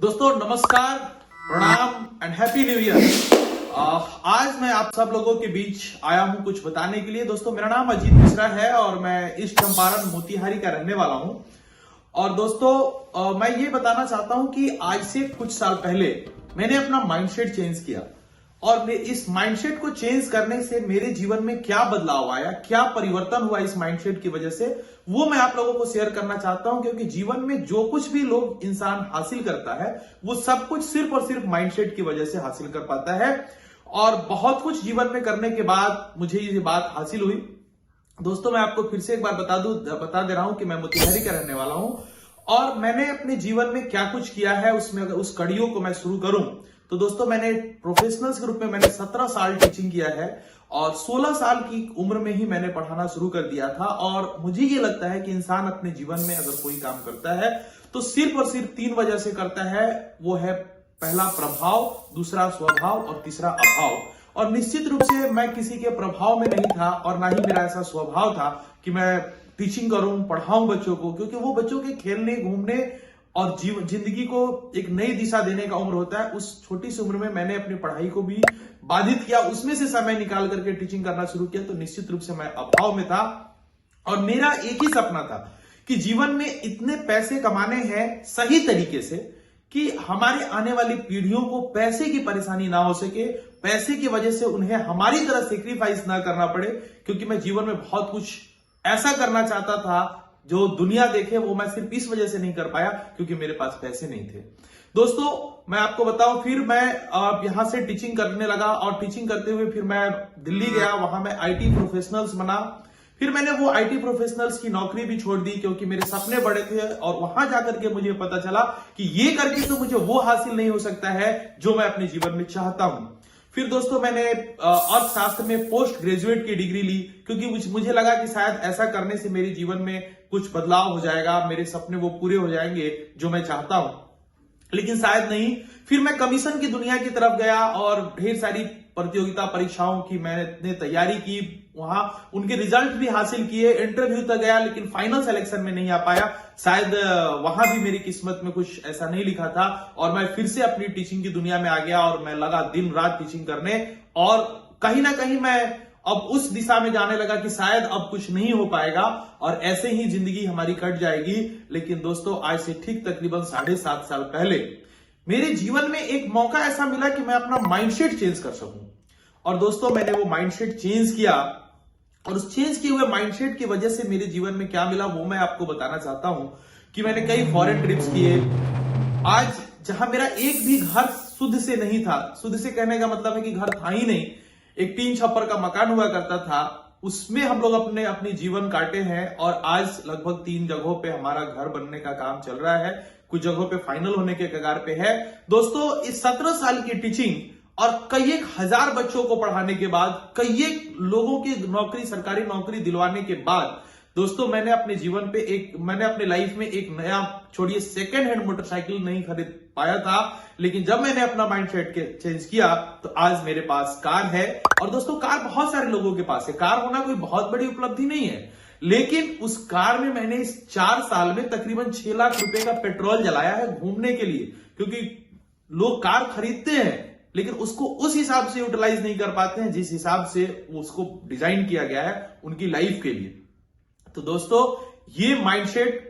दोस्तों नमस्कार, प्रणाम एंड हैप्पी न्यू ईयर। आज मैं आप सब लोगों के बीच आया हूं कुछ बताने के लिए। दोस्तों मेरा नाम अजीत मिश्रा है और मैं ईस्ट चंपारण मोतिहारी का रहने वाला हूं। और दोस्तों मैं ये बताना चाहता हूं कि आज से कुछ साल पहले मैंने अपना माइंडसेट चेंज किया और इस माइंडसेट को चेंज करने से मेरे जीवन में क्या बदलाव आया, क्या परिवर्तन हुआ इस माइंडसेट की वजह से, वो मैं आप लोगों को शेयर करना चाहता हूं। क्योंकि जीवन में जो कुछ भी लोग इंसान हासिल करता है वो सब कुछ सिर्फ और सिर्फ माइंडसेट की वजह से हासिल कर पाता है। और बहुत कुछ जीवन में करने के बाद मुझे ये बात हासिल हुई। दोस्तों मैं आपको फिर से एक बार बता दे रहा हूं कि मैं मोतिहारी का रहने वाला हूं और मैंने अपने जीवन में क्या कुछ किया है उसमें अगर उस कड़ियों को मैं शुरू करूं तो दोस्तों मैंने प्रोफेशनल्स के रूप में मैंने 17 साल टीचिंग किया है और 16 साल की उम्र में ही मैंने पढ़ाना शुरू कर दिया था। और मुझे ये लगता है कि इंसान अपने जीवन में अगर कोई काम करता है तो सिर्फ और सिर्फ 3 वजह से करता है। वो है पहला प्रभाव, दूसरा स्वभाव और तीसरा अभाव। और निश्चित रूप से मैं किसी के प्रभाव में नहीं था और ना ही मेरा ऐसा स्वभाव था कि मैं टीचिंग करूं, पढ़ाऊं बच्चों को, क्योंकि वो बच्चों के खेलने, घूमने और जिंदगी को एक नई दिशा देने का उम्र होता है। उस छोटी सी उम्र में मैंने अपनी पढ़ाई को भी बाधित किया, उसमें से समय निकाल करके टीचिंग करना शुरू किया। तो निश्चित रूप से मैं अभाव में था और मेरा एक ही सपना था कि जीवन में इतने पैसे कमाने हैं सही तरीके से कि हमारे आने वाली पीढ़ियों को पैसे की परेशानी ना हो सके, पैसे की वजह से उन्हें हमारी तरह सेक्रीफाइस ना करना पड़े। क्योंकि मैं जीवन में बहुत कुछ ऐसा करना चाहता था जो दुनिया देखे, वो मैं सिर्फ इस वजह से नहीं कर पाया क्योंकि मेरे पास पैसे नहीं थे। दोस्तों मैं आपको बताऊं, फिर मैं यहां से टीचिंग करने लगा और टीचिंग करते हुए फिर मैं दिल्ली गया, वहां मैं आईटी प्रोफेशनल्स बना। फिर मैंने वो आईटी प्रोफेशनल्स की नौकरी भी छोड़ दी क्योंकि मेरे सपने बड़े थे और वहां जाकर के मुझे पता चला कि ये करके तो मुझे वो हासिल नहीं हो सकता है जो मैं अपने जीवन में चाहता हूं। फिर दोस्तों मैंने अर्थशास्त्र में पोस्ट ग्रेजुएट की डिग्री ली क्योंकि मुझे लगा कि शायद ऐसा करने से मेरे जीवन में कुछ बदलाव हो जाएगा, मेरे सपने वो पूरे हो जाएंगे जो मैं चाहता हूं, लेकिन शायद नहीं। फिर मैं कमीशन की दुनिया की तरफ गया और ढेर सारी प्रतियोगिता परीक्षाओं की मैंने तैयारी की, वहां उनके रिजल्ट भी हासिल किए, इंटरव्यू तक गया लेकिन फाइनल सिलेक्शन में नहीं आ पाया। शायद वहां भी मेरी किस्मत में कुछ ऐसा नहीं लिखा था और मैं फिर से अपनी टीचिंग की दुनिया में आ गया और मैं लगा दिन रात टीचिंग करने। और कहीं ना कहीं मैं अब उस दिशा में जाने लगा कि शायद अब कुछ नहीं हो पाएगा और ऐसे ही जिंदगी हमारी कट जाएगी। लेकिन दोस्तों आज से ठीक तकरीबन 7.5 साल पहले मेरे जीवन में एक मौका ऐसा मिला कि मैं अपना माइंडसेट चेंज कर सकूं। और दोस्तों मैंने वो माइंडसेट चेंज किया और उस चेंज किए हुए माइंडसेट की वजह से मेरे जीवन में क्या मिला वो मैं आपको बताना चाहता हूं कि मैंने कई फॉरेन ट्रिप्स किए। आज जहां मेरा एक भी घर शुद्ध से नहीं था, शुद्ध से कहने का मतलब है कि घर था ही नहीं, एक 3 छप्पर का मकान हुआ करता था, उसमें हम लोग अपने जीवन काटे हैं। और आज लगभग 3 जगहों पे हमारा घर बनने का काम चल रहा है, कुछ जगहों पे फाइनल होने के कगार पे है। दोस्तों इस 17 साल की टीचिंग और कई एक हजार बच्चों को पढ़ाने के बाद, कई एक लोगों की नौकरी, सरकारी नौकरी दिलवाने के बाद दोस्तों मैंने अपने लाइफ में एक नया, छोड़िए सेकेंड हैंड मोटरसाइकिल नहीं खरीद पाया था, लेकिन जब मैंने अपना माइंडसेट चेंज किया तो आज मेरे पास कार है। और दोस्तों कार बहुत सारे लोगों के पास है, कार होना कोई बहुत बड़ी उपलब्धि नहीं है, लेकिन उस कार में मैंने इस 4 साल में तकरीबन 6 लाख रुपए का पेट्रोल जलाया है घूमने के लिए। क्योंकि लोग कार खरीदते हैं लेकिन उसको उस हिसाब से यूटिलाइज नहीं कर पाते हैं जिस हिसाब से उसको डिजाइन किया गया है उनकी लाइफ के लिए। तो दोस्तों ये माइंडसेट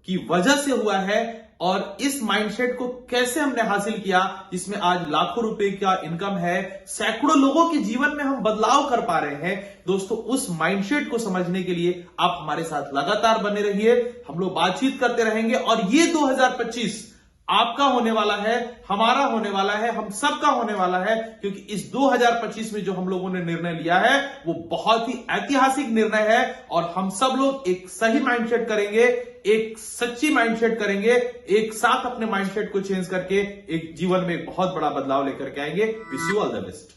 की वजह से हुआ है और इस माइंडसेट को कैसे हमने हासिल किया, जिसमें आज लाखों रुपए का इनकम है, सैकड़ों लोगों के जीवन में हम बदलाव कर पा रहे हैं। दोस्तों उस माइंडसेट को समझने के लिए आप हमारे साथ लगातार बने रहिए, हम लोग बातचीत करते रहेंगे। और ये 2025 आपका होने वाला है, हमारा होने वाला है, हम सबका होने वाला है, क्योंकि इस 2025 में जो हम लोगों ने निर्णय लिया है वो बहुत ही ऐतिहासिक निर्णय है। और हम सब लोग एक सही माइंडसेट करेंगे, एक सच्ची माइंडसेट करेंगे, एक साथ अपने माइंडसेट को चेंज करके एक जीवन में एक बहुत बड़ा बदलाव लेकर के आएंगे। Wish you all the best.